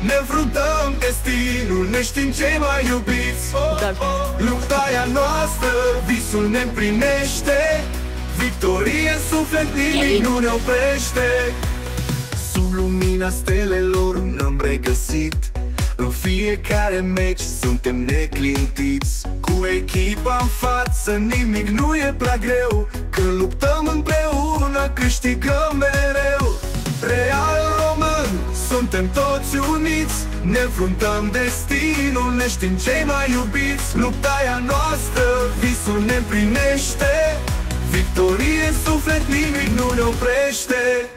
Ne înfruntăm destinul, ne știm cei mai iubiți. Lupta e a noastră, visul ne împlinește. Victorie în suflet, nimic nu ne oprește. Sub lumina stelelor ne-am regăsit. În fiecare meci suntem neclintiți. Cu echipa în față nimic nu e prea greu. Când luptăm împreună câștigăm mereu. Real român, suntem toți uniți. Ne înfruntăm destinul, ne știm cei mai iubiți. Lupta e a noastră, visul ne împlinește. Victorie în suflet, nimic nu ne oprește.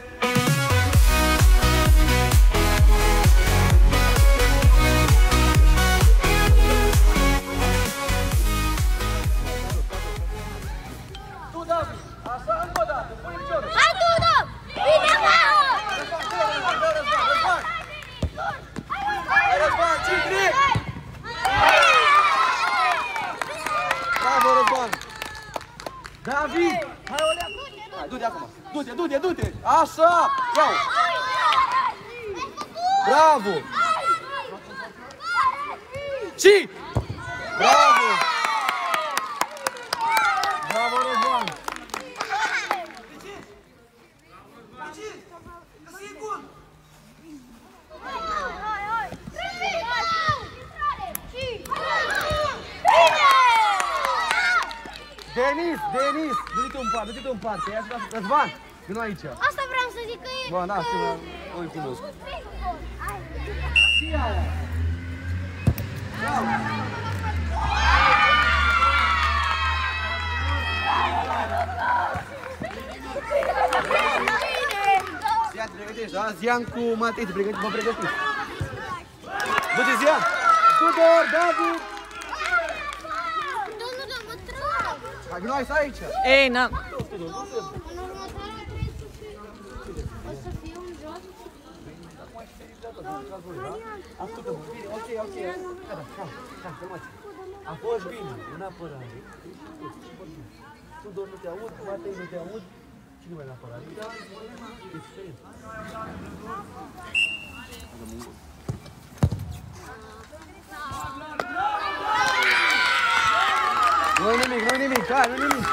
David! Hai, Olea! Hai, du-te acum! Du-te! Așa! Iau! Bravo! Ci! Bravo! Bravo, Răzvan! Denis, du-te un par, că ia și Răzvan, vino aici. Asta vreau să zic că e... Bă, da, știu, nu-i cunosc. Zian, te pregătești, da? Zian cu Matei, vă pregătiți. Du-te, Zian! Tudor, David! Hai, vino aici! Ei, n-am! Ascultă-mă, bine, ok. Hai, calmați. A fost bine, în apărare. Tudor nu te aud, Matei nu te aud. Cine mai în apărare? Excelent. Nu-i nimic, hai, nu-i nimic.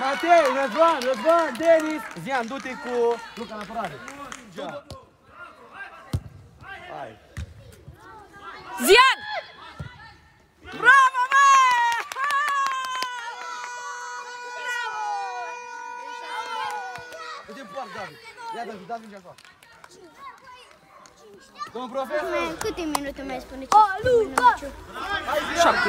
Matei, Răzvan, Denis! Zian, du-te cu Luca în apărare. Hai. Zian! Bravo, mă! Du-te în poartă, David. Ia, David, acolo. Domnul profesor! Câte minute mai spune? 7.